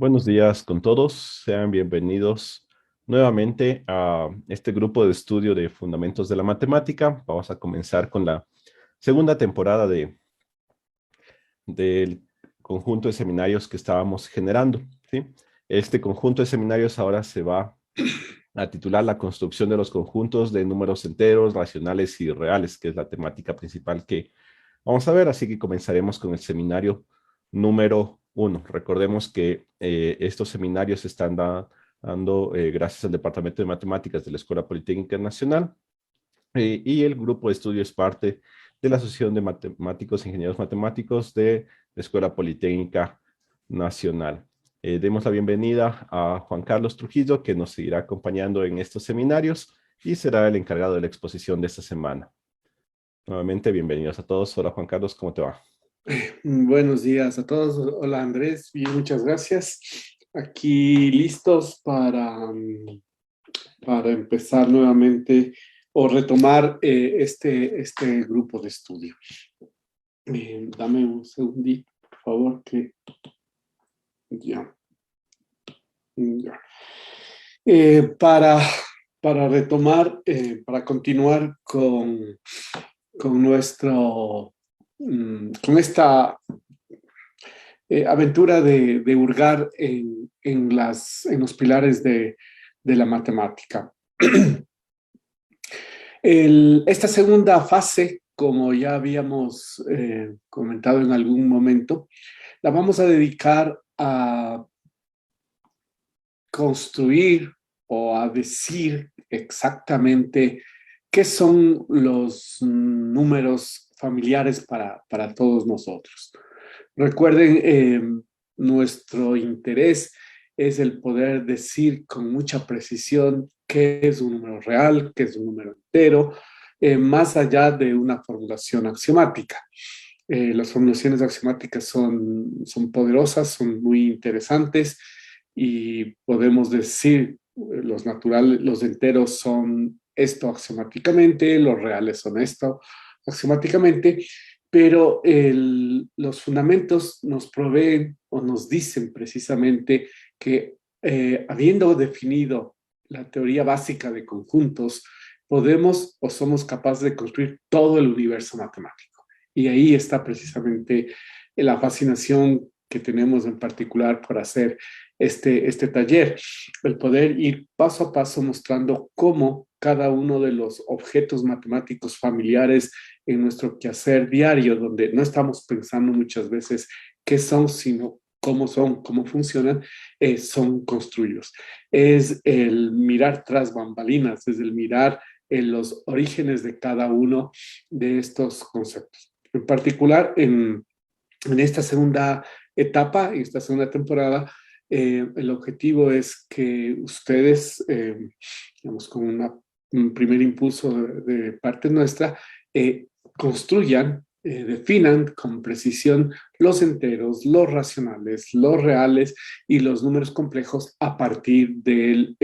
Buenos días con todos, sean bienvenidos nuevamente a este grupo de estudio de Fundamentos de la Matemática. Vamos a comenzar con la segunda temporada del conjunto de seminarios que estábamos generando, ¿sí? Este conjunto de seminarios ahora se va a titular La construcción de los conjuntos de números enteros, racionales y reales, que es la temática principal que vamos a ver, así que comenzaremos con el seminario número uno. Recordemos que estos seminarios se están dando gracias al Departamento de Matemáticas de la Escuela Politécnica Nacional y el grupo de estudio es parte de la Asociación de Matemáticos e Ingenieros Matemáticos de la Escuela Politécnica Nacional. Demos la bienvenida a Juan Carlos Trujillo, que nos seguirá acompañando en estos seminarios y será el encargado de la exposición de esta semana. Nuevamente, bienvenidos a todos. Hola Juan Carlos, ¿cómo te va? Buenos días a todos. Hola Andrés, bien, muchas gracias. Aquí listos para empezar nuevamente o retomar este grupo de estudio. Dame un segundito, por favor, que ya. ya. Para retomar, para continuar con con esta aventura de hurgar en los pilares de la matemática. Esta segunda fase, como ya habíamos comentado en algún momento, la vamos a dedicar a construir o a decir exactamente qué son los números familiares para todos nosotros. Recuerden, nuestro interés es el poder decir con mucha precisión qué es un número real, qué es un número entero, más allá de una formulación axiomática. Las formulaciones axiomáticas son poderosas, son muy interesantes y podemos decir los naturales, los enteros son esto axiomáticamente, los reales son esto axiomáticamente, pero los fundamentos nos proveen o nos dicen precisamente que habiendo definido la teoría básica de conjuntos, podemos o somos capaces de construir todo el universo matemático. Y ahí está precisamente la fascinación que tenemos en particular por hacer este taller, el poder ir paso a paso mostrando cómo cada uno de los objetos matemáticos familiares en nuestro quehacer diario, donde no estamos pensando muchas veces qué son, sino cómo son, cómo funcionan, son construidos. Es el mirar tras bambalinas, es el mirar en los orígenes de cada uno de estos conceptos. En particular, en esta segunda etapa, en esta segunda temporada, el objetivo es que ustedes, digamos, con un primer impulso de parte nuestra, construyan, definan con precisión los enteros, los racionales, los reales y los números complejos a partir de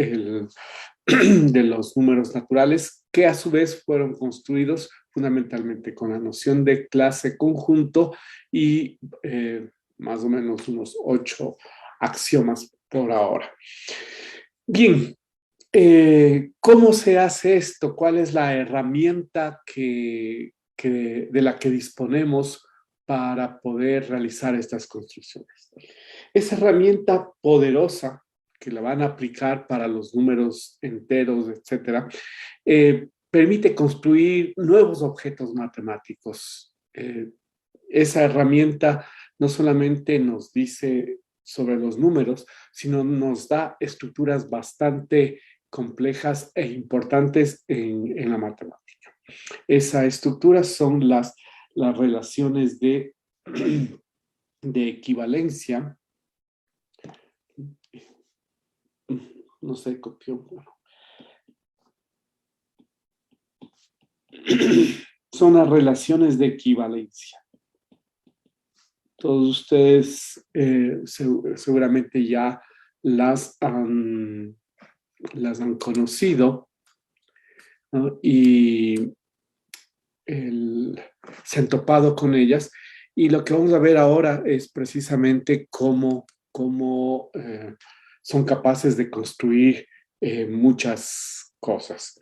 los números naturales, que a su vez fueron construidos fundamentalmente con la noción de clase conjunto y más o menos unos 8 axiomas por ahora. Bien, ¿cómo se hace esto? ¿Cuál es la herramienta de la que disponemos para poder realizar estas construcciones? Esa herramienta poderosa que la van a aplicar para los números enteros, etcétera, permite construir nuevos objetos matemáticos. Esa herramienta no solamente nos dice sobre los números, sino nos da estructuras bastante complejas e importantes en la matemática. Esa estructura son las relaciones de equivalencia. No sé, copió. Son las relaciones de equivalencia. Todos ustedes seguramente ya las han conocido, ¿no? Y se han topado con ellas. Y lo que vamos a ver ahora es precisamente cómo cómo son capaces de construir muchas cosas.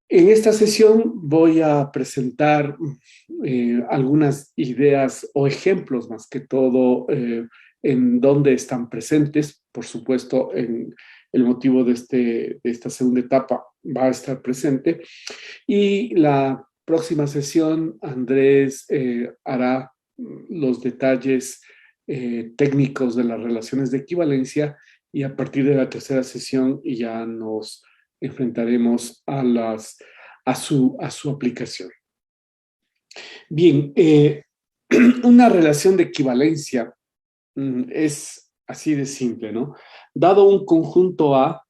En esta sesión voy a presentar algunas ideas o ejemplos, más que todo, en dónde están presentes. Por supuesto, en el motivo de esta segunda etapa va a estar presente. Y la próxima sesión, Andrés hará los detalles técnicos de las relaciones de equivalencia, y a partir de la tercera sesión ya nos enfrentaremos a su aplicación. Bien, una relación de equivalencia es así de simple, ¿no? Dado un conjunto A,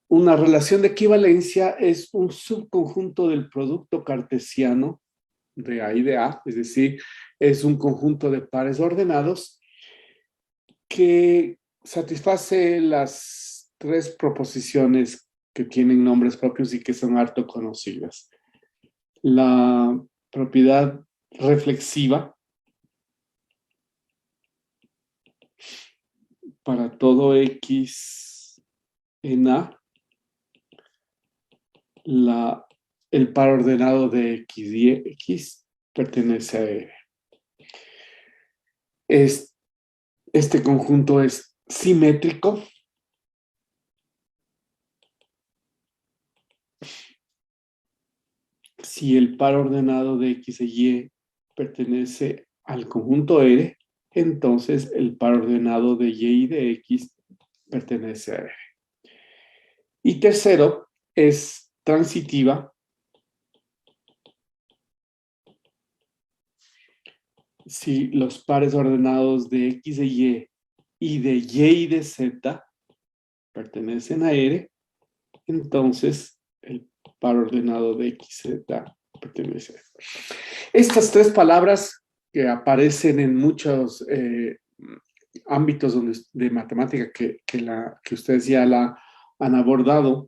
una relación de equivalencia es un subconjunto del producto cartesiano de A y de A, es decir, es un conjunto de pares ordenados que satisface las tres proposiciones que tienen nombres propios y que son harto conocidas. La propiedad reflexiva para todo X en A, el par ordenado de X y X pertenece a R. Este conjunto es simétrico si el par ordenado de X y Y pertenece al conjunto R, entonces el par ordenado de Y y de X pertenece a R. Y tercero, es transitiva si los pares ordenados de X y de Y de Z pertenecen a R, entonces el par ordenado de XZ pertenece a R. Estas tres palabras que aparecen en muchos ámbitos de matemática que ustedes ya la han abordado,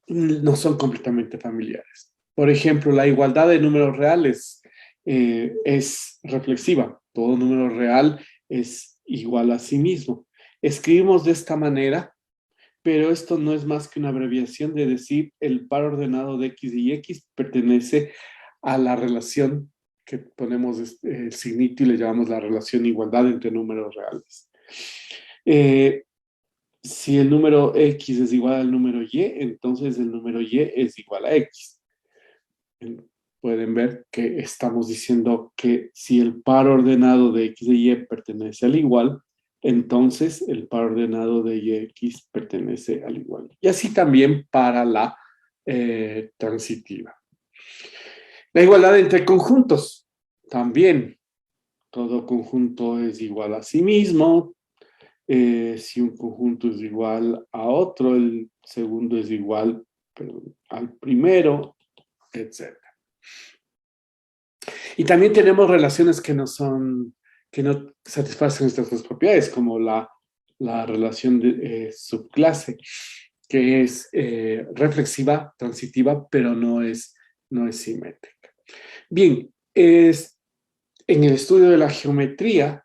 no son completamente familiares. Por ejemplo, la igualdad de números reales es reflexiva. Todo número real es igual a sí mismo. Escribimos de esta manera, pero esto no es más que una abreviación de decir el par ordenado de X y X pertenece a la relación que ponemos el signito y le llamamos la relación igualdad entre números reales. Si el número X es igual al número Y, entonces el número Y es igual a X. Pueden ver que estamos diciendo que si el par ordenado de X y Y pertenece al igual, entonces el par ordenado de YX pertenece al igual. Y así también para la transitiva. La igualdad entre conjuntos. También todo conjunto es igual a sí mismo. Si un conjunto es igual a otro, el segundo es igual al primero, etc. Y también tenemos relaciones que no satisfacen estas dos propiedades, como la relación de subclase, que es reflexiva, transitiva, pero no es simétrica. Bien, en el estudio de la geometría,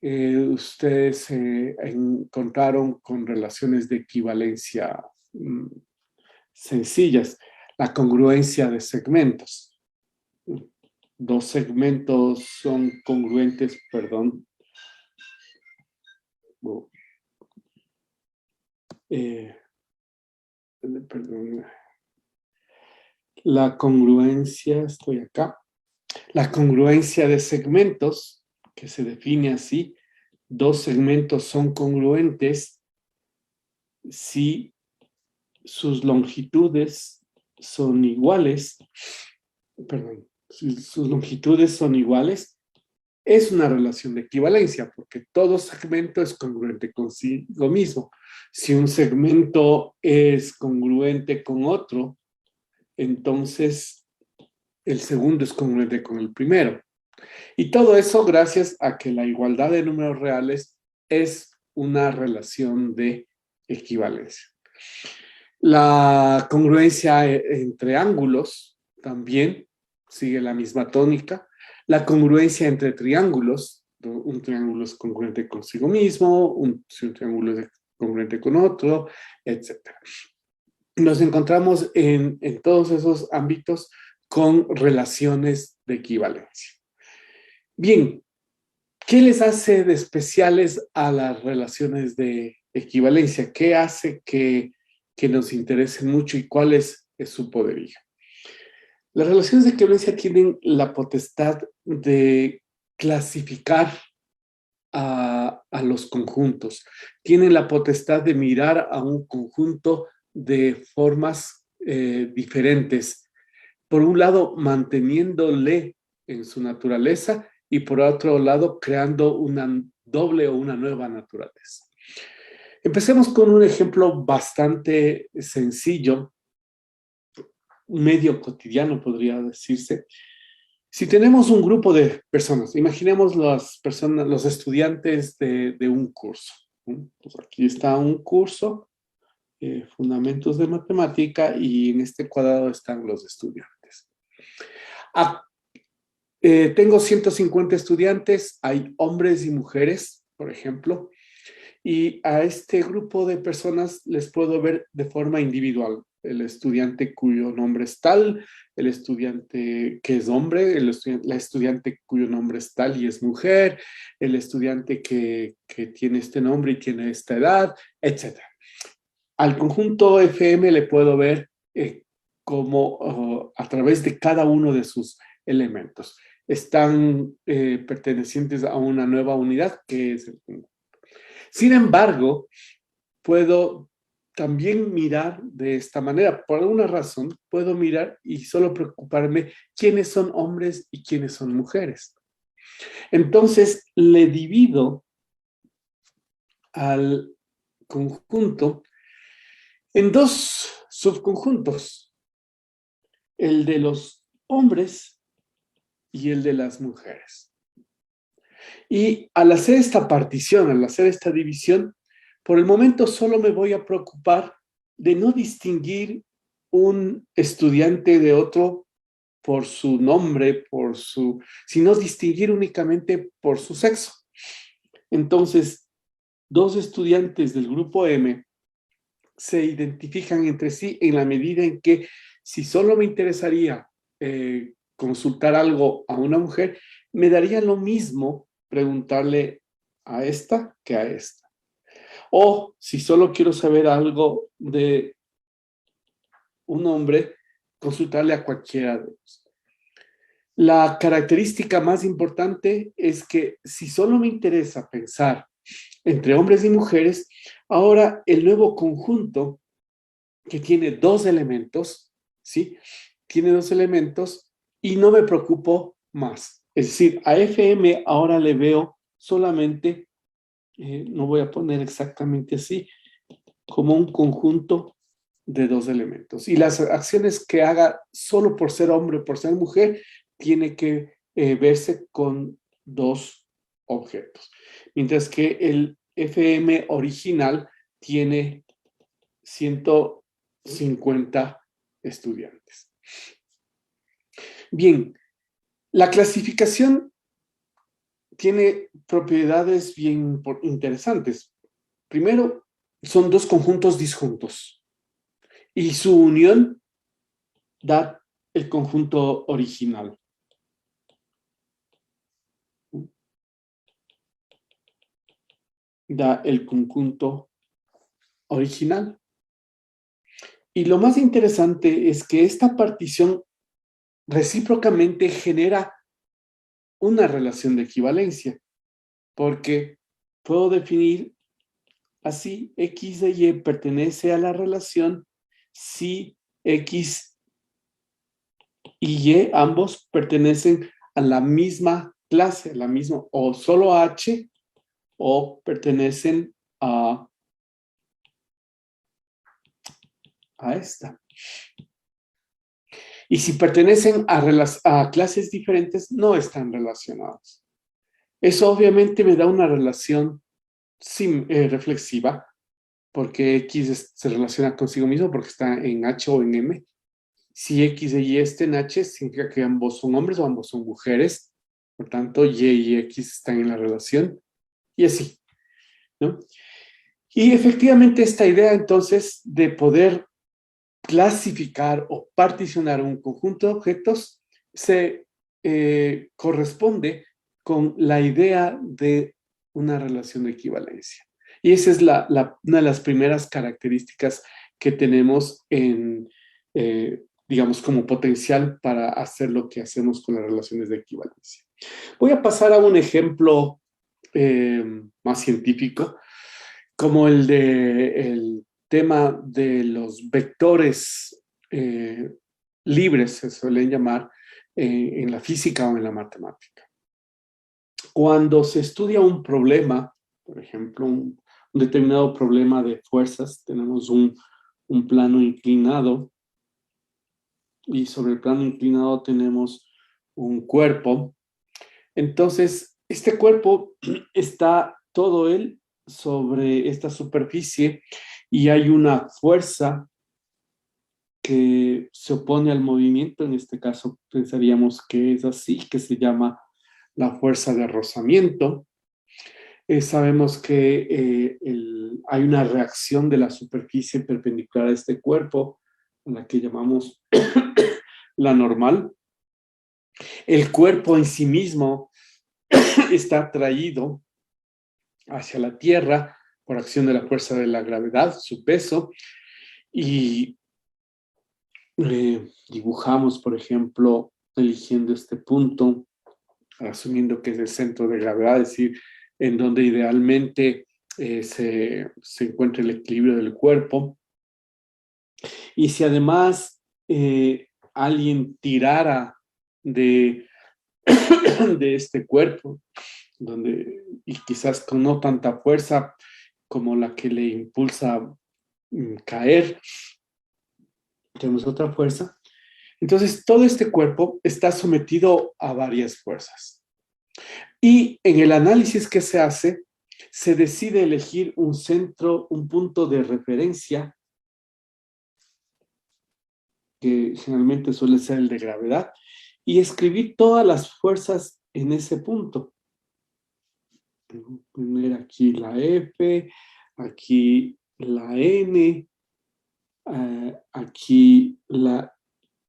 ustedes se encontraron con relaciones de equivalencia sencillas. La congruencia de segmentos. Dos segmentos son congruentes, perdón. Perdón. La congruencia, estoy acá. La congruencia de segmentos, que se define así, dos segmentos son congruentes si sus longitudes son iguales, perdón, si sus longitudes son iguales, es una relación de equivalencia, porque todo segmento es congruente consigo mismo. Si un segmento es congruente con otro, entonces el segundo es congruente con el primero. Y todo eso gracias a que la igualdad de números reales es una relación de equivalencia. La congruencia entre ángulos también sigue la misma tónica. La congruencia entre triángulos, un triángulo es congruente consigo mismo, si un triángulo es congruente con otro, etc. Nos encontramos en todos esos ámbitos con relaciones de equivalencia. Bien, ¿qué les hace de especiales a las relaciones de equivalencia? ¿Qué hace que nos interesen mucho y cuál es su poderío? Las relaciones de equivalencia tienen la potestad de clasificar a los conjuntos, tienen la potestad de mirar a un conjunto de formas diferentes. Por un lado, manteniéndole en su naturaleza y por otro lado, creando una doble o una nueva naturaleza. Empecemos con un ejemplo bastante sencillo, medio cotidiano podría decirse. Si tenemos un grupo de personas, imaginemos los estudiantes de un curso. Pues aquí está un curso, Fundamentos de Matemática, y en este cuadrado están los estudiantes. Tengo 150 estudiantes, hay hombres y mujeres, por ejemplo, y a este grupo de personas les puedo ver de forma individual. El estudiante cuyo nombre es tal, el estudiante que es hombre, la estudiante cuyo nombre es tal y es mujer, el estudiante que tiene este nombre y tiene esta edad, etc. Al conjunto FM le puedo ver como a través de cada uno de sus elementos. Están pertenecientes a una nueva unidad que es el conjunto. Sin embargo, puedo también mirar de esta manera. Por alguna razón, puedo mirar y solo preocuparme quiénes son hombres y quiénes son mujeres. Entonces, le divido al conjunto en dos subconjuntos, el de los hombres y el de las mujeres. Y al hacer esta partición, al hacer esta división, por el momento solo me voy a preocupar de no distinguir un estudiante de otro por su nombre, sino distinguir únicamente por su sexo. Entonces, dos estudiantes del grupo M se identifican entre sí en la medida en que si solo me interesaría consultar algo a una mujer, me daría lo mismo preguntarle a esta que a esta. O si solo quiero saber algo de un hombre, consultarle a cualquiera de ellos. La característica más importante es que si solo me interesa pensar entre hombres y mujeres, ahora el nuevo conjunto que tiene dos elementos, ¿sí? Tiene dos elementos y no me preocupo más. Es decir, a FM ahora le veo solamente, no voy a poner exactamente así, como un conjunto de dos elementos. Y las acciones que haga solo por ser hombre o por ser mujer, tiene que verse con dos objetos. Mientras que el FM original tiene 150 estudiantes. Bien, la clasificación tiene propiedades bien interesantes. Primero, son dos conjuntos disjuntos y su unión da el conjunto original. Da el conjunto original. Y lo más interesante es que esta partición recíprocamente genera una relación de equivalencia, porque puedo definir así: X de Y pertenece a la relación si X y Y ambos pertenecen a la misma clase, la misma, o solo H, o pertenecen a esta. Y si pertenecen a clases diferentes, no están relacionados. Eso obviamente me da una relación reflexiva, porque X se relaciona consigo mismo porque está en H o en M. Si X y Y está en H, significa que ambos son hombres o ambos son mujeres. Por tanto, Y y X están en la relación y así, ¿no? Y efectivamente esta idea entonces de poder clasificar o particionar un conjunto de objetos se corresponde con la idea de una relación de equivalencia. Y esa es una de las primeras características que tenemos digamos, como potencial para hacer lo que hacemos con las relaciones de equivalencia. Voy a pasar a un ejemplo más científico, como el tema de los vectores libres, se suelen llamar en la física o en la matemática. Cuando se estudia un problema, por ejemplo, un determinado problema de fuerzas, tenemos un plano inclinado y sobre el plano inclinado tenemos un cuerpo. Entonces, este cuerpo está todo él sobre esta superficie y hay una fuerza que se opone al movimiento. En este caso pensaríamos que es así, que se llama la fuerza de rozamiento. Sabemos que hay una reacción de la superficie perpendicular a este cuerpo, a la que llamamos la normal. El cuerpo en sí mismo está atraído hacia la Tierra por acción de la fuerza de la gravedad, su peso, y dibujamos, por ejemplo, eligiendo este punto, asumiendo que es el centro de gravedad, es decir, en donde idealmente se encuentra el equilibrio del cuerpo. Y si además alguien tirara de, de este cuerpo, y quizás con no tanta fuerza como la que le impulsa caer, tenemos otra fuerza. Entonces, todo este cuerpo está sometido a varias fuerzas. Y en el análisis que se hace, se decide elegir un centro, un punto de referencia, que generalmente suele ser el de gravedad, y escribir todas las fuerzas en ese punto. Poner aquí la F, aquí la N, aquí la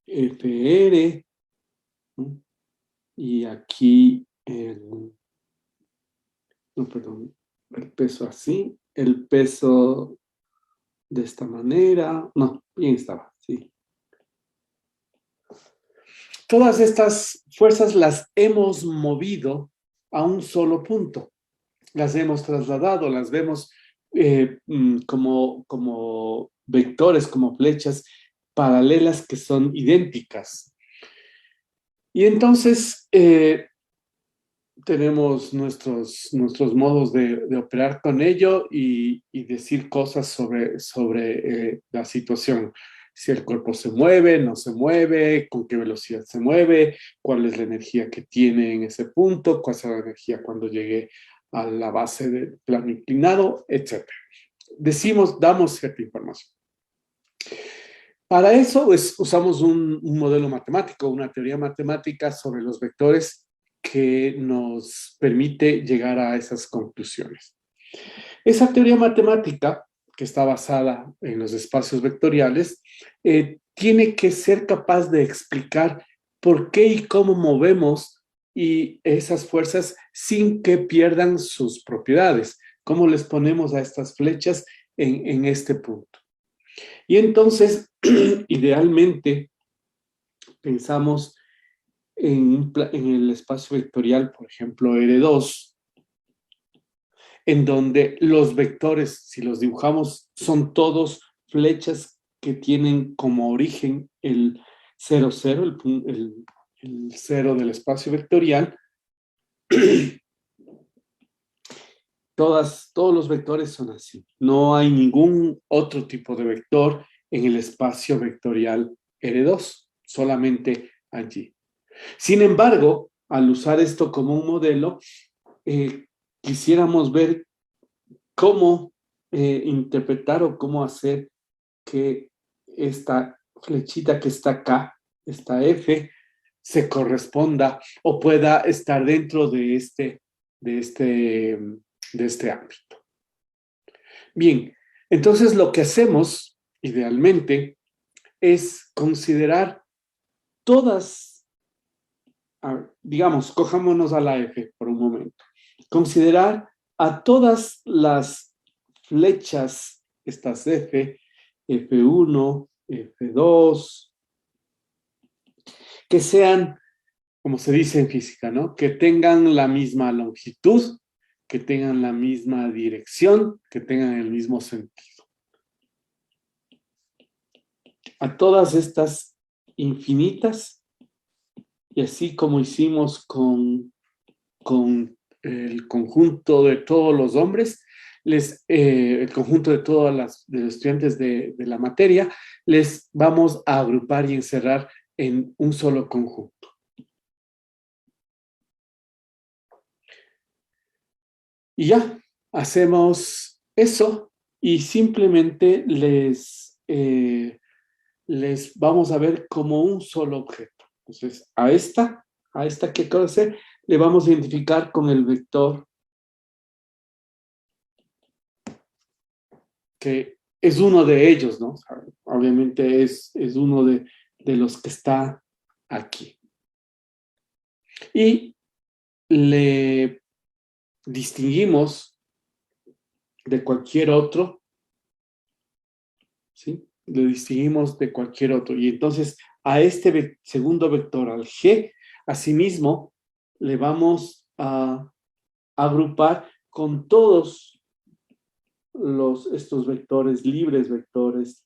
FR, ¿no? Y aquí el peso así, el peso de esta manera. No, bien estaba, sí. Todas estas fuerzas las hemos movido a un solo punto. Las hemos trasladado, las vemos como vectores, como flechas paralelas que son idénticas. Y entonces tenemos nuestros modos de operar con ello y decir cosas sobre la situación. Si el cuerpo se mueve, no se mueve, con qué velocidad se mueve, cuál es la energía que tiene en ese punto, cuál es la energía cuando llegue a la base del plano inclinado, etc. Damos cierta información. Para eso usamos un modelo matemático, una teoría matemática sobre los vectores que nos permite llegar a esas conclusiones. Esa teoría matemática, que está basada en los espacios vectoriales, tiene que ser capaz de explicar por qué y cómo movemos y esas fuerzas sin que pierdan sus propiedades. Cómo les ponemos a estas flechas en este punto. Y entonces, idealmente, pensamos en el espacio vectorial, por ejemplo, R2, en donde los vectores, si los dibujamos, son todos flechas que tienen como origen el 0, 0, el 0 del espacio vectorial. Todos los vectores son así. No hay ningún otro tipo de vector en el espacio vectorial R2, solamente allí. Sin embargo, al usar esto como un modelo, quisiéramos ver cómo interpretar o cómo hacer que esta flechita que está acá, esta F, se corresponda o pueda estar dentro de este ámbito. Bien, entonces lo que hacemos idealmente es considerar todas, digamos, cojámonos a la F por un momento, considerar a todas las flechas, estas F1, F2, que sean, como se dice en física, ¿no? Que tengan la misma longitud, que tengan la misma dirección, que tengan el mismo sentido. A todas estas infinitas, y así como hicimos con el conjunto de todos los hombres, el conjunto de todos los estudiantes de la materia, les vamos a agrupar y encerrar en un solo conjunto. Y ya, hacemos eso y simplemente les vamos a ver como un solo objeto. Entonces, a esta que acabo de hacer, le vamos a identificar con el vector que es uno de ellos, ¿no? Obviamente es uno de los que está aquí. Y le distinguimos de cualquier otro, ¿sí? Le distinguimos de cualquier otro. Y entonces a este segundo vector, al G, asimismo, le vamos a agrupar con todos estos vectores libres, vectores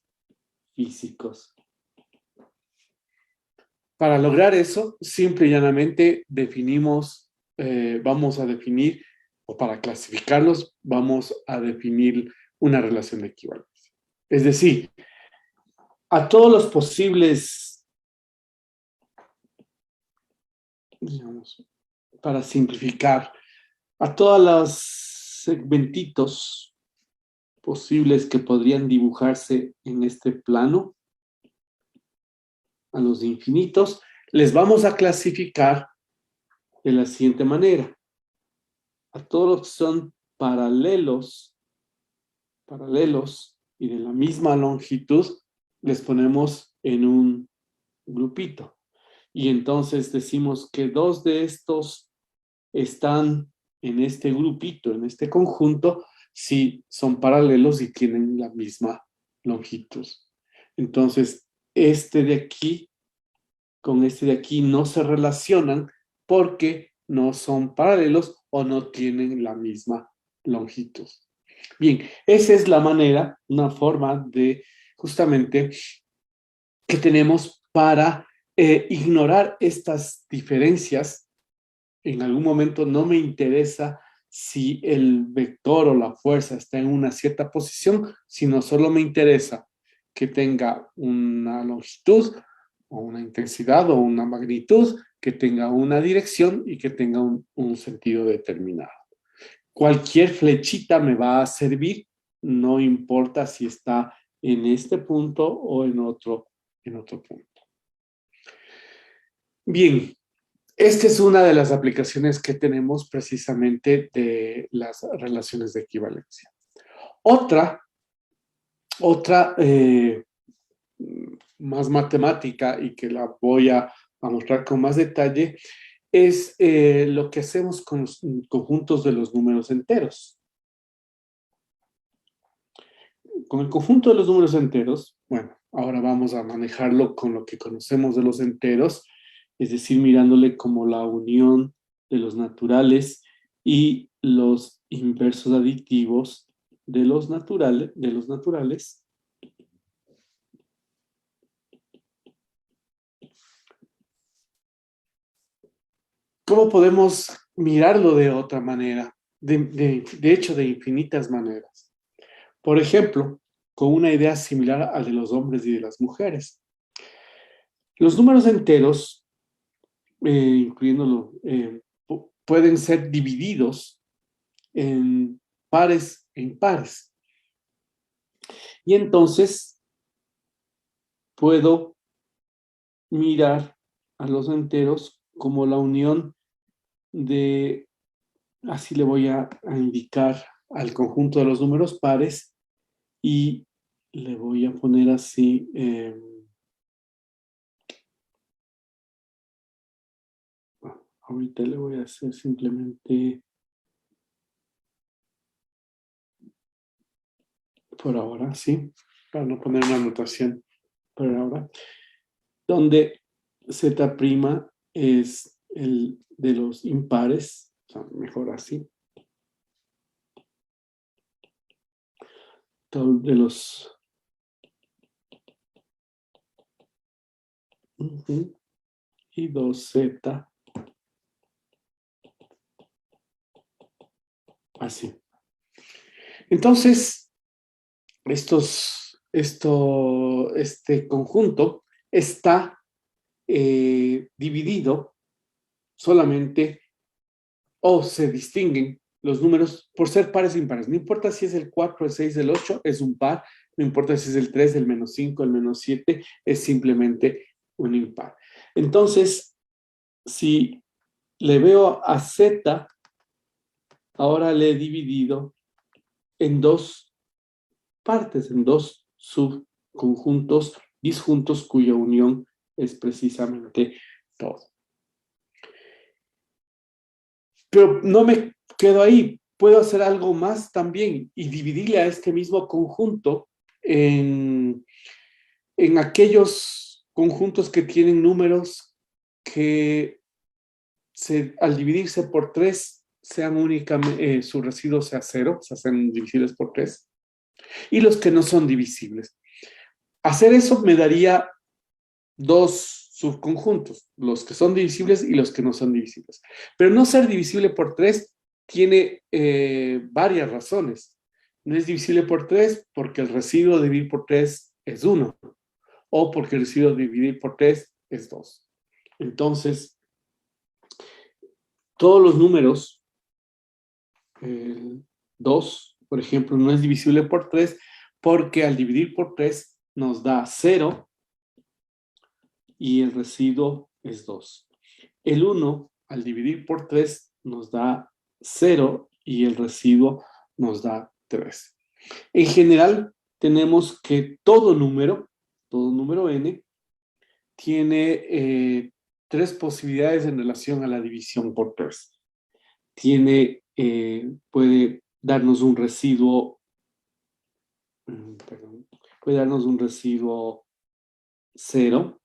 físicos. Para lograr eso, simple y llanamente vamos a definir, o para clasificarlos, vamos a definir una relación de equivalencia. Es decir, a todos los posibles, digamos, para simplificar, a todos los segmentitos posibles que podrían dibujarse en este plano, a los infinitos, les vamos a clasificar de la siguiente manera. A todos los que son paralelos y de la misma longitud, les ponemos en un grupito. Y entonces decimos que dos de estos están en este grupito, en este conjunto, si son paralelos y tienen la misma longitud. Entonces, este de aquí con este de aquí no se relacionan porque no son paralelos o no tienen la misma longitud. Bien, esa es la manera, una forma de justamente que tenemos para ignorar estas diferencias. En algún momento no me interesa si el vector o la fuerza está en una cierta posición, sino solo me interesa que tenga una longitud o una intensidad o una magnitud, que tenga una dirección y que tenga un sentido determinado. Cualquier flechita me va a servir, no importa si está en este punto o en otro punto. Bien, esta es una de las aplicaciones que tenemos precisamente de las relaciones de equivalencia. Otra más matemática y que la voy a mostrar con más detalle es lo que hacemos con los conjuntos de los números enteros. Con el conjunto de los números enteros, bueno, ahora vamos a manejarlo con lo que conocemos de los enteros, es decir, mirándole como la unión de los naturales y los inversos aditivos de los naturales. ¿Cómo podemos mirarlo de otra manera? De hecho, de infinitas maneras. Por ejemplo, con una idea similar a la de los hombres y de las mujeres. Los números enteros, incluyéndolo, pueden ser divididos en pares e impares. Y entonces puedo mirar a los enteros como la unión de, así le voy a indicar al conjunto de los números pares y le voy a poner así, ahorita le voy a hacer simplemente por ahora, ¿sí? Para no poner una anotación por ahora. Donde Z' es el de los impares, o sea, mejor así. Todo de los... y 2Z, así. Entonces, este conjunto está dividido solamente o se distinguen los números por ser pares o impares. No importa si es el 4, el 6, el 8, es un par. No importa si es el 3, el -5, el -7, es simplemente un impar. Entonces, si le veo a Z, ahora le he dividido en dos partes, en dos subconjuntos disjuntos cuya unión es precisamente todo. Pero no me quedo ahí, puedo hacer algo más también y dividirle a este mismo conjunto en aquellos conjuntos que tienen números que al dividirse por 3 sean únicamente, su residuo sea 0, o sea, sean divisibles por 3, y los que no son divisibles. Hacer eso me daría dos subconjuntos, los que son divisibles y los que no son divisibles. Pero no ser divisible por 3 tiene varias razones. No es divisible por 3 porque el residuo de dividir por 3 es 1, o porque el residuo de dividir por 3 es 2. Entonces, todos los números, 2, por ejemplo, no es divisible por 3 porque al dividir por 3 nos da 0 y el residuo es 2. El 1, al dividir por 3, nos da 0 y el residuo nos da 3. En general, tenemos que todo número n, tiene 3 posibilidades en relación a la división por 3. Puede darnos un residuo, puede darnos un residuo 0,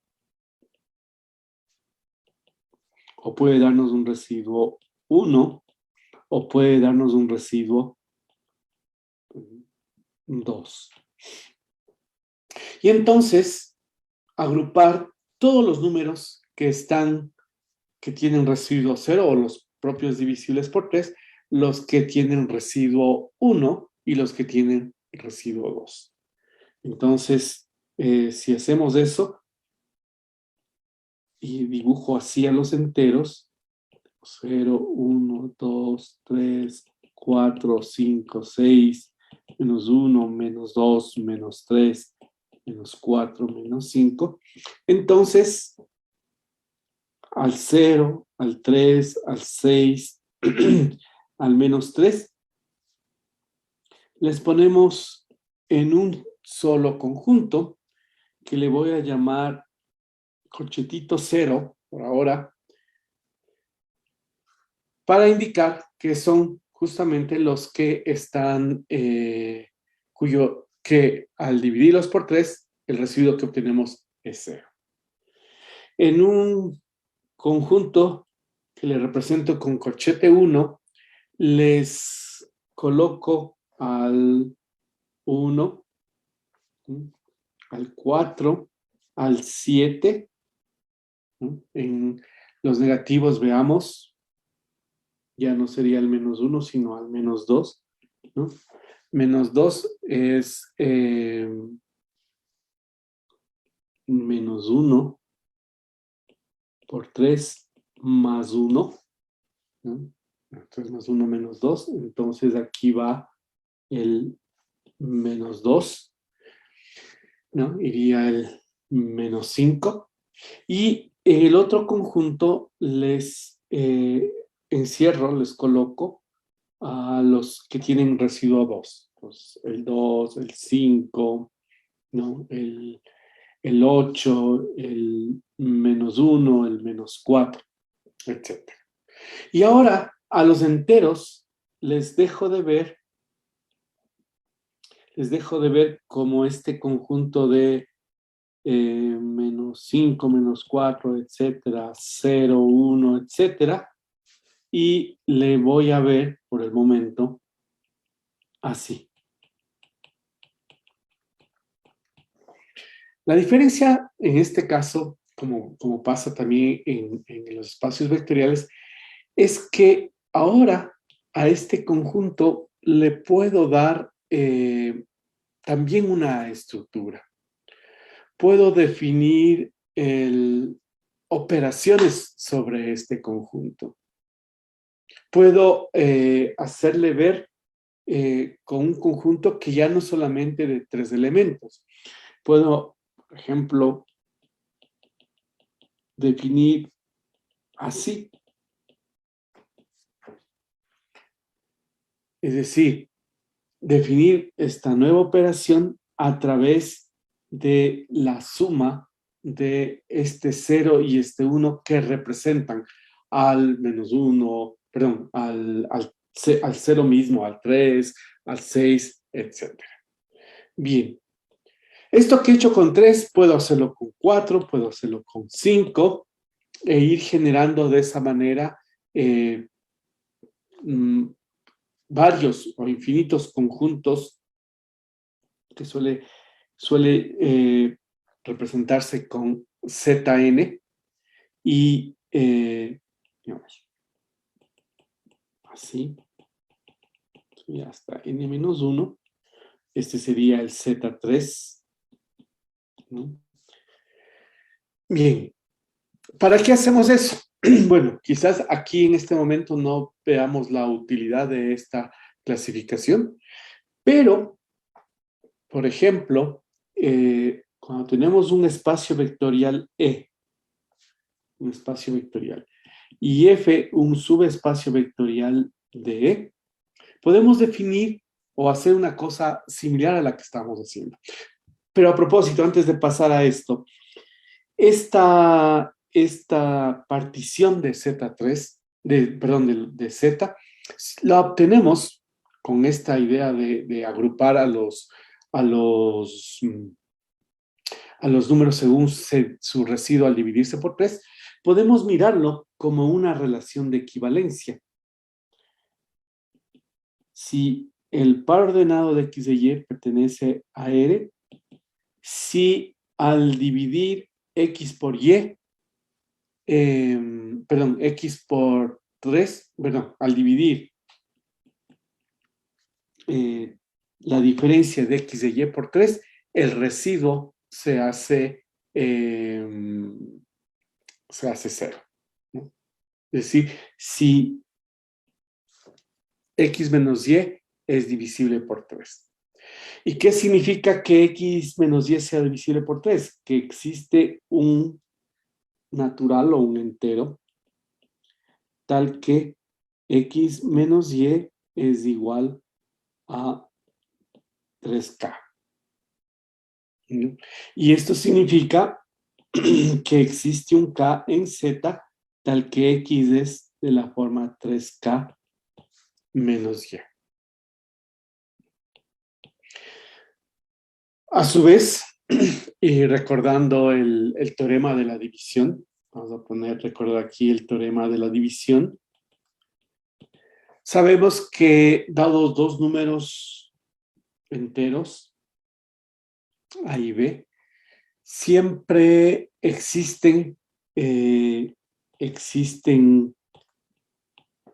o puede darnos un residuo 1, o puede darnos un residuo 2. Y entonces, agrupar todos los números que tienen residuo 0 o los propios divisibles por 3, los que tienen residuo 1 y los que tienen residuo 2. Entonces, si hacemos eso y dibujo así a los enteros, 0, 1, 2, 3, 4, 5, 6, -1, -2, -3, -4, -5. Entonces, al 0, al 3, al 6, al -3, les ponemos en un solo conjunto que le voy a llamar corchetito 0 por ahora, para indicar que son justamente los que están, que al dividirlos por 3, el residuo que obtenemos es 0. En un conjunto que le represento con corchete 1, les coloco al 1, al 4, al 7. En los negativos veamos, ya no sería el -1, sino al -2, ¿no? -2 es -1 por 3 más 1, ¿no? Entonces, +1 menos 2. Entonces, aquí va el -2, ¿no? Iría el -5. Y En el otro conjunto les encierro, les coloco a los que tienen residuo 2. Pues el 2, el 5, ¿no? El 8, el -1, el -4, etc. Y ahora a los enteros les dejo de ver como este conjunto de -5, -4, etcétera, 0, 1, etcétera, y le voy a ver por el momento así. La diferencia en este caso, como pasa también en los espacios vectoriales, es que ahora a este conjunto le puedo dar también una estructura. Puedo definir operaciones sobre este conjunto. Puedo hacerle ver con un conjunto que ya no solamente de 3 elementos. Puedo, por ejemplo, definir así. Es decir, definir esta nueva operación a través de la suma de este 0 y este 1 que representan al -1, perdón, al 0 mismo, al 3, al 6, etc. Bien, esto que he hecho con 3 puedo hacerlo con 4, puedo hacerlo con 5 e ir generando de esa manera varios o infinitos conjuntos que suele representarse con Zn y digamos, así, hasta n-1, este sería el Z3, ¿no? Bien, ¿para qué hacemos eso? Bueno, quizás aquí en este momento no veamos la utilidad de esta clasificación, pero, por ejemplo, cuando tenemos un espacio vectorial E, un espacio vectorial, y F, un subespacio vectorial de E, podemos definir o hacer una cosa similar a la que estamos haciendo. Pero a propósito, antes de pasar a esto, esta partición de Z3, de Z, la obtenemos con esta idea de agrupar a los números según su residuo al dividirse por 3, podemos mirarlo como una relación de equivalencia. Si el par ordenado de X de Y pertenece a R, si al dividir X por Y, X por 3, al dividir la diferencia de X de Y por 3, el residuo se hace 0, ¿no? Es decir, si X menos Y es divisible por 3. ¿Y qué significa que X menos Y sea divisible por 3? Que existe un natural o un entero tal que X menos Y es igual a 3K. ¿No? Y esto significa que existe un K en Z tal que X es de la forma 3K menos Y. A su vez, y recordando el teorema de la división, vamos a recordar aquí el teorema de la división, sabemos que dados dos números enteros, A y B, siempre existen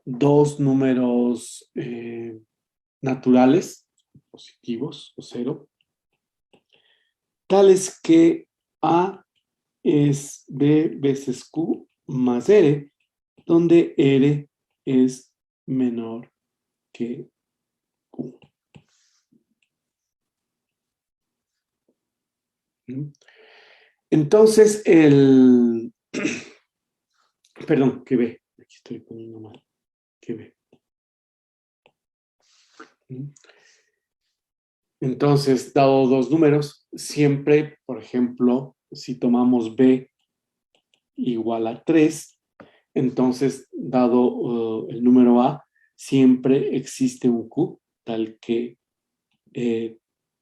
dos números naturales, positivos o cero, tales que A es B veces Q más R, donde R es menor que Q. Entonces, el Perdón, que B. Aquí estoy poniendo mal. Que B. Entonces, dado dos números, siempre, por ejemplo, si tomamos B igual a 3, entonces, dado el número A, siempre existe un Q, tal que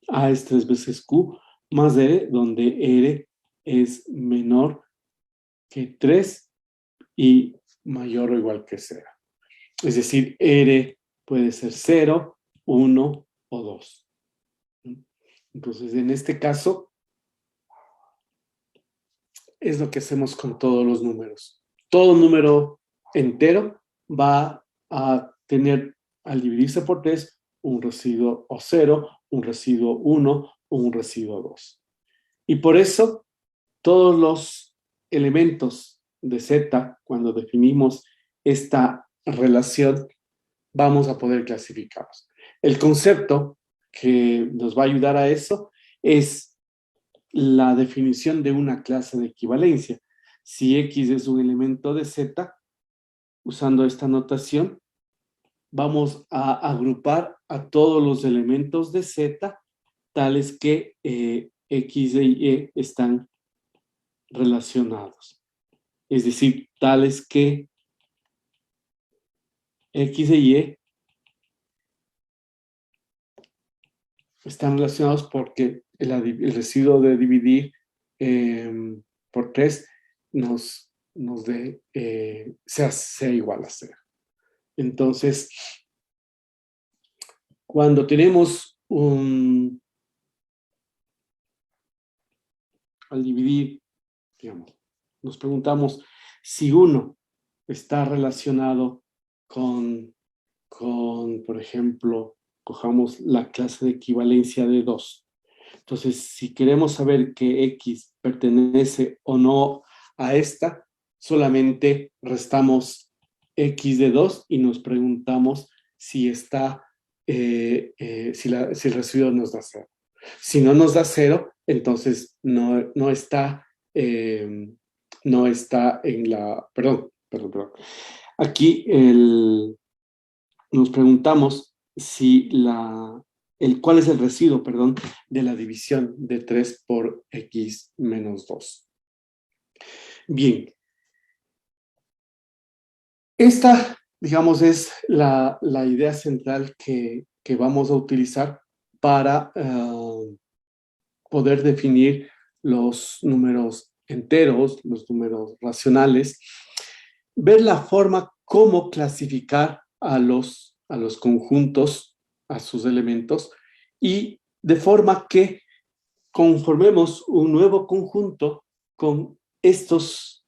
A es 3 veces Q más R, donde R es menor que 3 y mayor o igual que 0. Es decir, R puede ser 0, 1 o 2. Entonces, en este caso, es lo que hacemos con todos los números. Todo número entero va a tener, al dividirse por 3, un residuo o 0, un residuo 1 o un residuo 2. Y por eso, todos los elementos de Z, cuando definimos esta relación, vamos a poder clasificarlos. El concepto que nos va a ayudar a eso es la definición de una clase de equivalencia. Si X es un elemento de Z, usando esta notación, vamos a agrupar a todos los elementos de Z, tales que X y Y están relacionados. Es decir, tales que X y Y están relacionados porque el residuo de dividir por 3 nos dé, sea igual a 0. Entonces, cuando tenemos al dividir, digamos, nos preguntamos si uno está relacionado con, por ejemplo, cojamos la clase de equivalencia de 2. Entonces, si queremos saber que X pertenece o no a esta, solamente restamos X de 2 y nos preguntamos si está, si el residuo nos da 0. Si no nos da 0, entonces no está en la, perdón. Aquí nos preguntamos si cuál es el residuo, perdón, de la división de 3 por X menos 2. Bien. Esta, digamos, es la idea central que vamos a utilizar para poder definir los números enteros, los números racionales, ver la forma cómo clasificar a los conjuntos, a sus elementos, y de forma que conformemos un nuevo conjunto con estas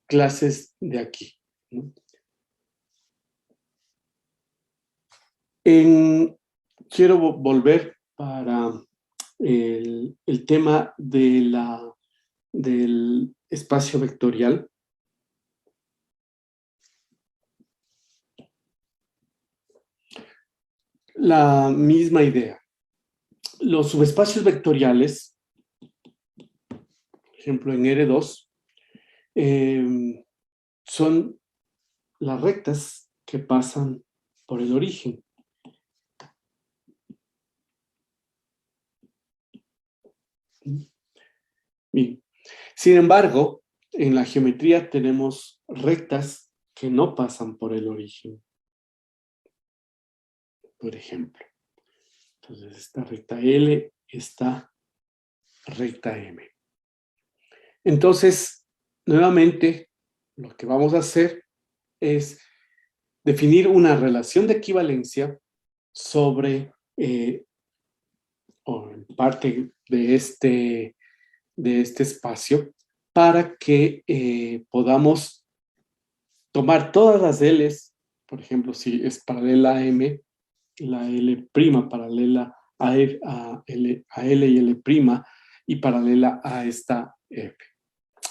clases de aquí, ¿no? Quiero volver para el tema del espacio vectorial. La misma idea. Los subespacios vectoriales, por ejemplo en R2, son las rectas que pasan por el origen. Bien. Sin embargo, en la geometría tenemos rectas que no pasan por el origen. Por ejemplo. Entonces, esta recta L, esta recta M. Entonces, nuevamente, lo que vamos a hacer es definir una relación de equivalencia sobre, o en parte de este espacio, para que podamos tomar todas las L's, por ejemplo, si es paralela a M, la L' paralela a L y L' y paralela a esta F.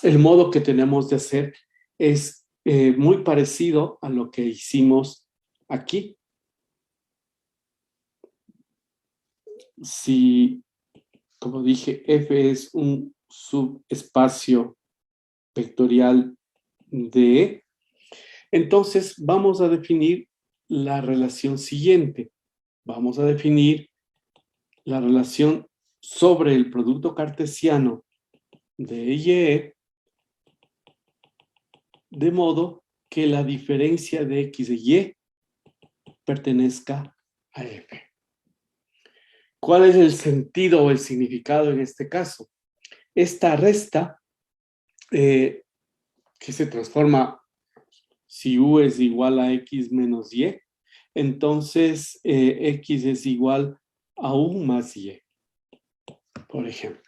El modo que tenemos de hacer es muy parecido a lo que hicimos aquí. Si, como dije, F es un subespacio vectorial de E. Entonces vamos a definir la relación siguiente. Vamos a definir la relación sobre el producto cartesiano de E y E, de modo que la diferencia de X y Y pertenezca a F. ¿Cuál es el sentido o el significado en este caso? Esta resta, que se transforma si U es igual a X menos Y, entonces X es igual a U más Y, por ejemplo.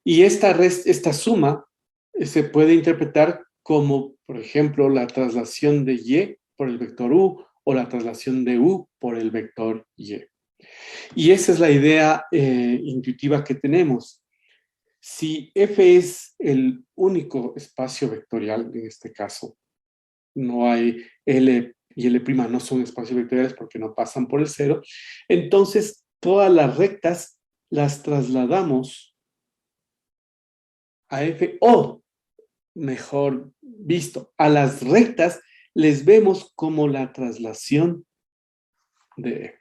Y esta suma se puede interpretar como, por ejemplo, la traslación de Y por el vector U o la traslación de U por el vector Y. Y esa es la idea intuitiva que tenemos. Si F es el único espacio vectorial, en este caso, no hay L y L' no son espacios vectoriales porque no pasan por el cero, entonces todas las rectas las trasladamos a F, o mejor visto, a las rectas les vemos como la traslación de F.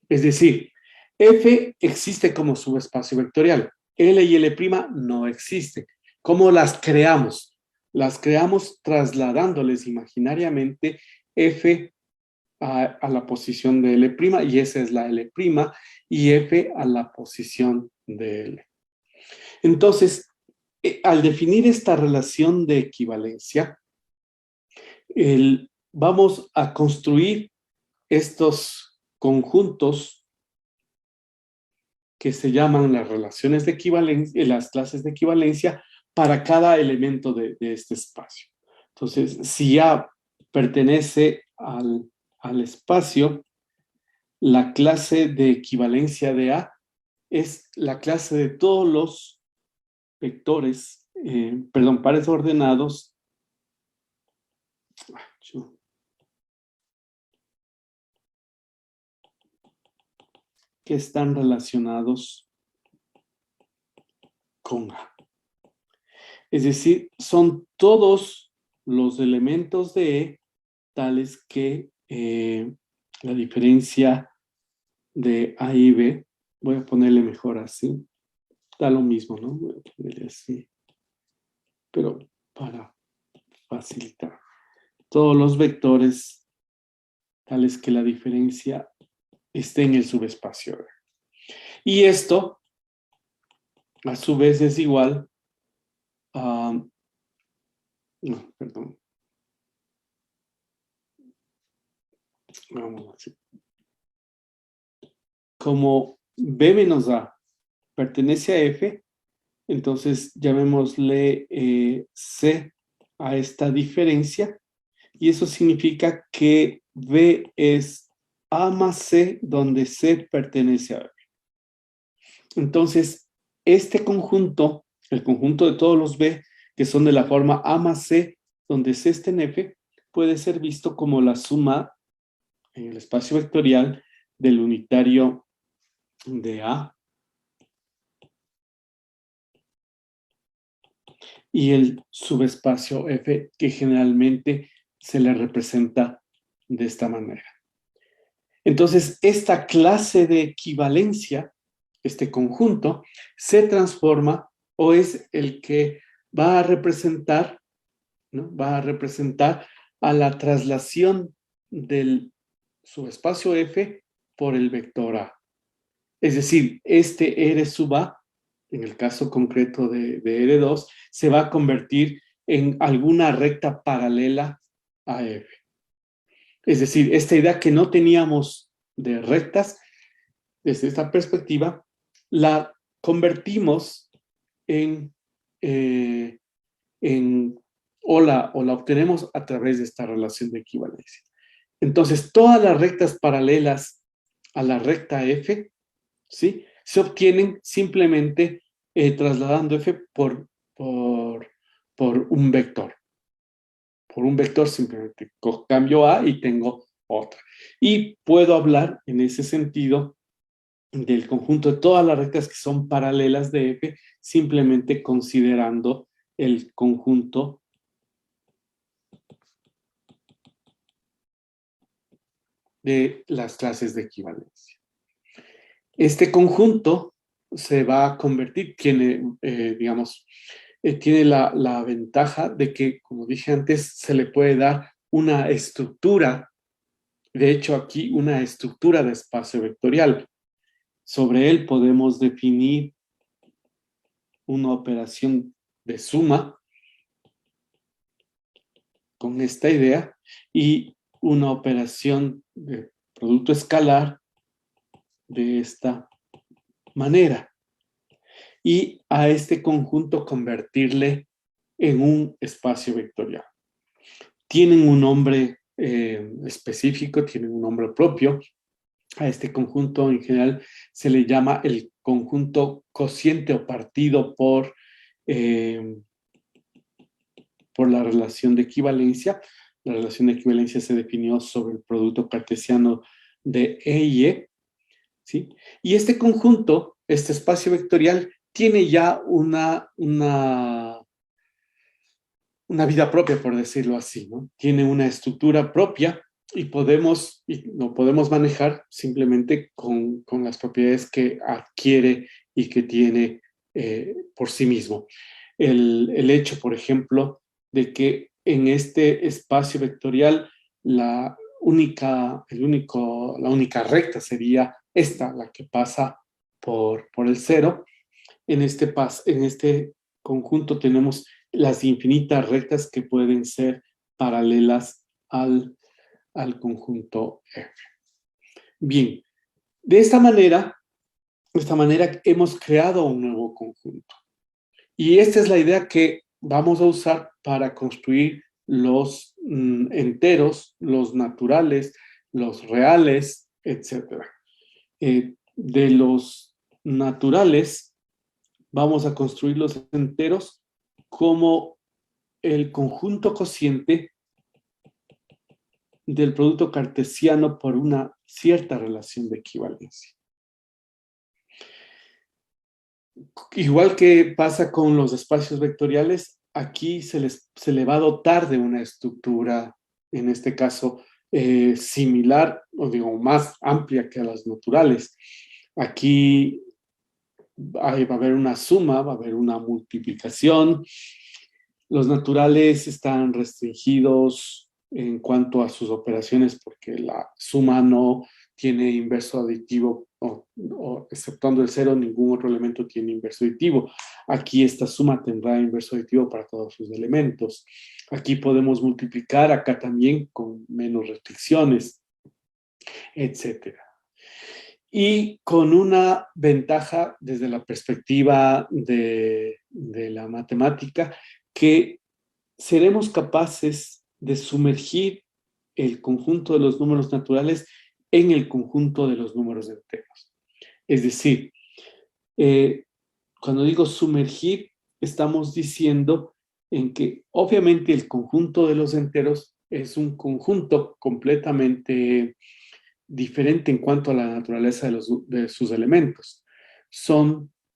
Es decir, F existe como subespacio vectorial, L y L' no existe. ¿Cómo las creamos? Las creamos trasladándoles imaginariamente F a la posición de L', y esa es la L', y F a la posición de L. Entonces, al definir esta relación de equivalencia, vamos a construir estos conjuntos que se llaman las relaciones de equivalencia, las clases de equivalencia para cada elemento de este espacio. Entonces, si A pertenece al espacio, la clase de equivalencia de A es la clase de todos los vectores, pares ordenados que están relacionados con A. Es decir, son todos los elementos de E tales que la diferencia de A y B, voy a ponerle mejor así, da lo mismo, ¿no? Voy a ponerle así, pero para facilitar. Todos los vectores tales que la diferencia esté en el subespacio E. Y esto, a su vez, es igual a... No, perdón. Vamos así. Como B menos A pertenece a F, entonces llamémosle C a esta diferencia, y eso significa que B es A más C, donde C pertenece a F. Entonces, este conjunto, el conjunto de todos los B, que son de la forma A más C, donde C está en F, puede ser visto como la suma en el espacio vectorial del unitario de A y el subespacio F, que generalmente se le representa de esta manera. Entonces, esta clase de equivalencia, este conjunto, se transforma o es el que va a representar, ¿no? Va a representar a la traslación del subespacio F por el vector A. Es decir, este R sub A, en el caso concreto de R2, se va a convertir en alguna recta paralela a F. Es decir, esta idea que no teníamos de rectas, desde esta perspectiva, la convertimos o la obtenemos a través de esta relación de equivalencia. Entonces, todas las rectas paralelas a la recta F, ¿sí?, se obtienen simplemente trasladando F por un vector. Por un vector simplemente cambio A y tengo otra. Y puedo hablar en ese sentido del conjunto de todas las rectas que son paralelas de F, simplemente considerando el conjunto de las clases de equivalencia. Este conjunto se va a convertir, tiene la ventaja de que, como dije antes, se le puede dar una estructura, de hecho aquí una estructura de espacio vectorial. Sobre él podemos definir una operación de suma con esta idea y una operación de producto escalar de esta manera. Y a este conjunto convertirle en un espacio vectorial. Tienen un nombre específico, tienen un nombre propio. A este conjunto en general se le llama el conjunto cociente o partido por la relación de equivalencia. La relación de equivalencia se definió sobre el producto cartesiano de E y E, ¿sí? Y este conjunto, este espacio vectorial, tiene ya una vida propia, por decirlo así, ¿no? Tiene una estructura propia y lo podemos manejar simplemente con las propiedades que adquiere y que tiene por sí mismo. El hecho, por ejemplo, de que en este espacio vectorial la única recta sería esta, la que pasa por el cero. En este conjunto tenemos las infinitas rectas que pueden ser paralelas al conjunto F. Bien, de esta manera hemos creado un nuevo conjunto. Y esta es la idea que vamos a usar para construir los enteros, los naturales, los reales, etc. De los naturales, vamos a construir los enteros como el conjunto cociente del producto cartesiano por una cierta relación de equivalencia. Igual que pasa con los espacios vectoriales, aquí se le va a dotar de una estructura, en este caso, similar, o digo, más amplia que a las naturales. Aquí va a haber una suma, va a haber una multiplicación. Los naturales están restringidos en cuanto a sus operaciones porque la suma no tiene inverso aditivo o exceptuando el cero, ningún otro elemento tiene inverso aditivo. Aquí esta suma tendrá inverso aditivo para todos sus elementos. Aquí podemos multiplicar, acá también con menos restricciones, etc. Y con una ventaja desde la perspectiva de la matemática, que seremos capaces de sumergir el conjunto de los números naturales en el conjunto de los números enteros. Es decir, cuando digo sumergir, estamos diciendo en que obviamente el conjunto de los enteros es un conjunto completamente diferente en cuanto a la naturaleza de sus elementos.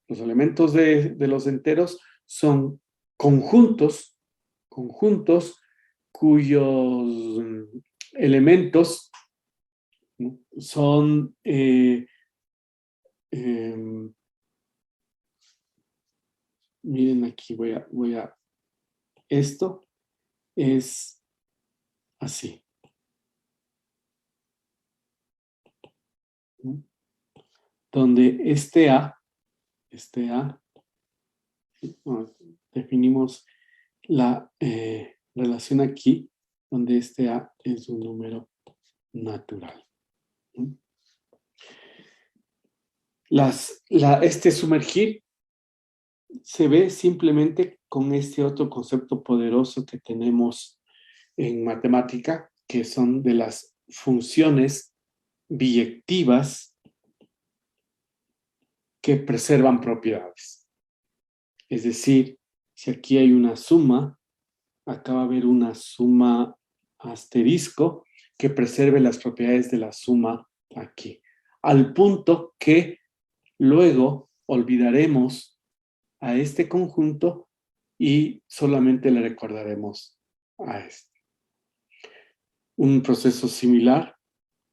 Los elementos de los enteros son conjuntos cuyos elementos son miren aquí, esto es así. Donde este A, definimos la relación aquí, donde este A es un número natural. Este sumergir se ve simplemente con este otro concepto poderoso que tenemos en matemática, que son de las funciones biyectivas que preservan propiedades. Es decir, si aquí hay una suma, acá va a haber una suma asterisco que preserve las propiedades de la suma aquí. Al punto que luego olvidaremos a este conjunto y solamente le recordaremos a este. Un proceso similar,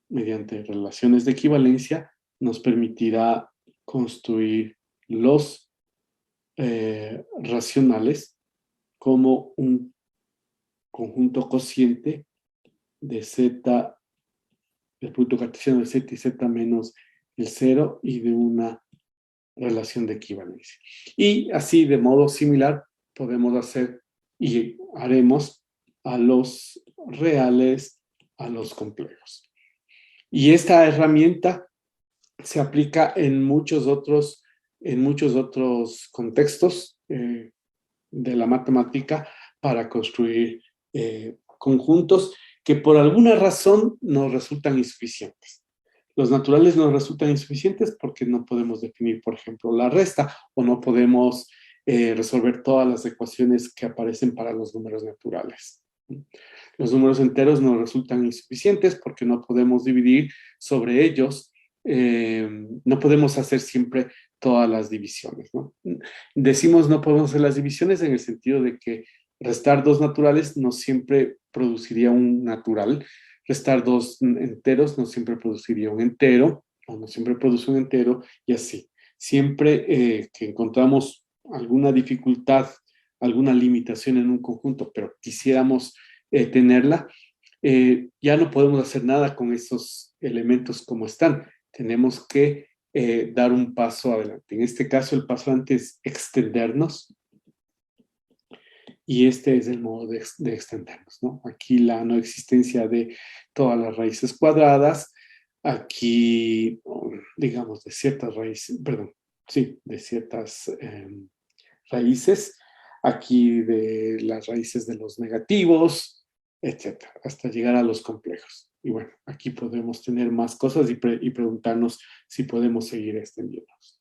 mediante relaciones de equivalencia, nos permitirá construir los racionales como un conjunto cociente de z, el producto cartesiano de z y z menos el 0 y de una relación de equivalencia. Y así, de modo similar, podemos hacer y haremos a los reales, a los complejos. Y esta herramienta se aplica en muchos otros contextos de la matemática para construir conjuntos que por alguna razón nos resultan insuficientes. Los naturales nos resultan insuficientes porque no podemos definir, por ejemplo, la resta o no podemos resolver todas las ecuaciones que aparecen para los números naturales. Los números enteros nos resultan insuficientes porque no podemos dividir sobre ellos, no podemos hacer siempre todas las divisiones, ¿no? Decimos no podemos hacer las divisiones en el sentido de que restar dos naturales no siempre produciría un natural, restar dos enteros no siempre produciría un entero, o no siempre produce un entero, y así. Siempre que encontramos alguna dificultad, alguna limitación en un conjunto, pero quisiéramos tenerla, ya no podemos hacer nada con esos elementos como están. Tenemos que dar un paso adelante. En este caso, el paso adelante es extendernos, y este es el modo de extendernos, ¿no? Aquí la no existencia de todas las raíces cuadradas, aquí, digamos, de ciertas raíces, perdón, sí, de ciertas raíces, aquí de las raíces de los negativos, etcétera, hasta llegar a los complejos. Y bueno, aquí podemos tener más cosas y preguntarnos si podemos seguir extendiéndonos.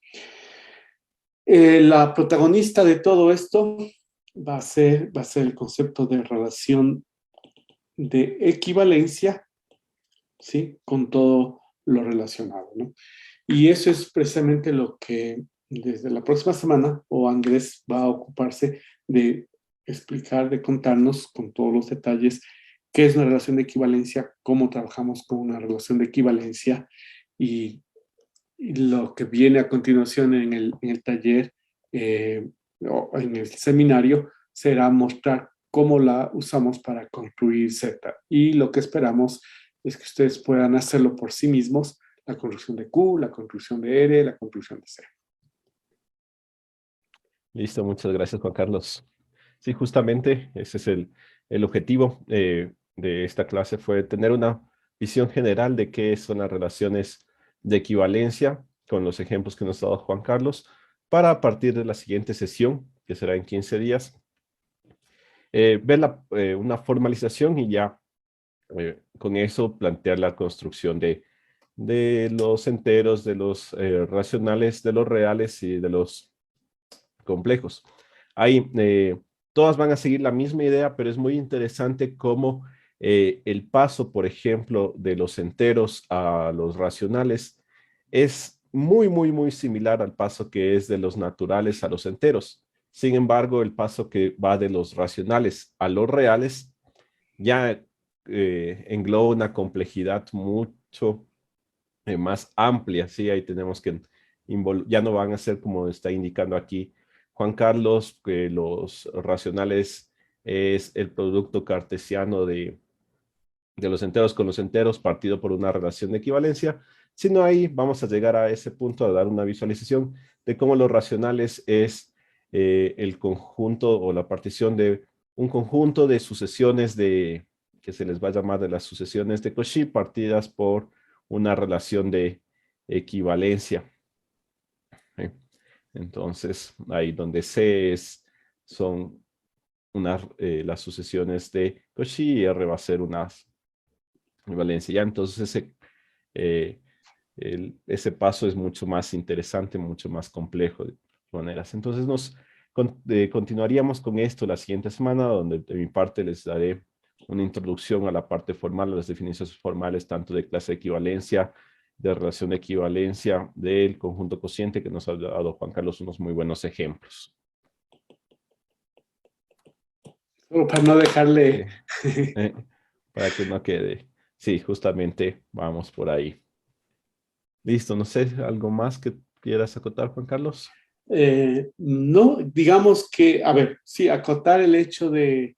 La protagonista de todo esto va a ser el concepto de relación de equivalencia, ¿sí? Con todo lo relacionado, ¿no? Y eso es precisamente lo que desde la próxima semana, o Andrés va a ocuparse de explicar, de contarnos con todos los detalles qué es una relación de equivalencia, cómo trabajamos con una relación de equivalencia, y lo que viene a continuación en el taller o en el seminario será mostrar cómo la usamos para construir Z. Y lo que esperamos es que ustedes puedan hacerlo por sí mismos, la construcción de Q, la construcción de R, la construcción de C. Listo, muchas gracias, Juan Carlos. Sí, justamente ese es el objetivo de esta clase, fue tener una visión general de qué son las relaciones de equivalencia con los ejemplos que nos ha dado Juan Carlos, para a partir de la siguiente sesión, que será en 15 días, ver una formalización y ya con eso plantear la construcción de los enteros, de los racionales, de los reales y de los complejos. Ahí todas van a seguir la misma idea, pero es muy interesante cómo el paso, por ejemplo, de los enteros a los racionales es muy, muy, muy similar al paso que es de los naturales a los enteros. Sin embargo, el paso que va de los racionales a los reales ya engloba una complejidad mucho más amplia, ¿sí? Ahí tenemos que ya no van a ser como está indicando aquí Juan Carlos, que los racionales es el producto cartesiano de los enteros con los enteros partido por una relación de equivalencia, sino ahí vamos a llegar a ese punto a dar una visualización de cómo los racionales es el conjunto o la partición de un conjunto de sucesiones que se les va a llamar de las sucesiones de Cauchy partidas por una relación de equivalencia. ¿Sí? Entonces, ahí donde C son las sucesiones de Cauchy y R va a ser una equivalencia. Ya entonces eh, ese paso es mucho más interesante, mucho más complejo de maneras. Entonces continuaríamos con esto la siguiente semana, donde de mi parte les daré una introducción a la parte formal, a las definiciones formales, tanto de clase de equivalencia, de relación de equivalencia, del conjunto cociente, que nos ha dado Juan Carlos unos muy buenos ejemplos. Solo para no dejarle... eh, para que no quede. Sí, justamente vamos por ahí. Listo, no sé, ¿algo más que quieras acotar, Juan Carlos? No, digamos que, a ver, sí, acotar el hecho de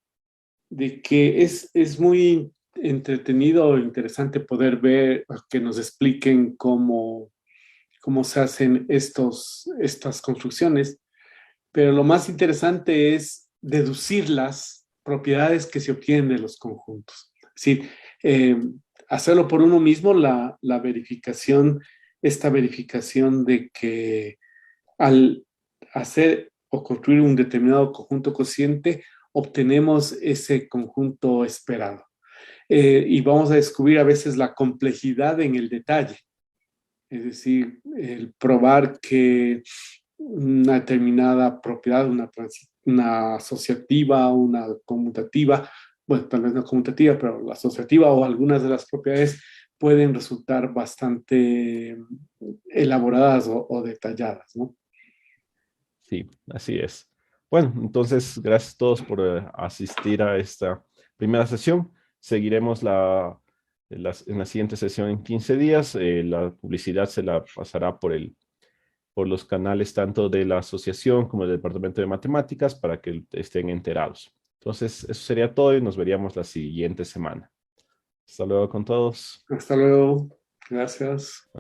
que es muy entretenido o interesante poder ver, que nos expliquen cómo se hacen estas construcciones, pero lo más interesante es deducir las propiedades que se obtienen de los conjuntos. Es decir, eh, hacerlo por uno mismo, la verificación, esta verificación de que al hacer o construir un determinado conjunto cociente, obtenemos ese conjunto esperado. Y vamos a descubrir a veces la complejidad en el detalle, es decir, el probar que una determinada propiedad, una asociativa, una conmutativa, bueno, tal vez no conmutativa, pero la asociativa o algunas de las propiedades pueden resultar bastante elaboradas o detalladas, ¿no? Sí, así es. Bueno, entonces, gracias a todos por asistir a esta primera sesión. Seguiremos en la siguiente sesión en 15 días. La publicidad se la pasará por los canales tanto de la asociación como del Departamento de Matemáticas para que estén enterados. Entonces, eso sería todo y nos veríamos la siguiente semana. Hasta luego con todos. Hasta luego. Gracias.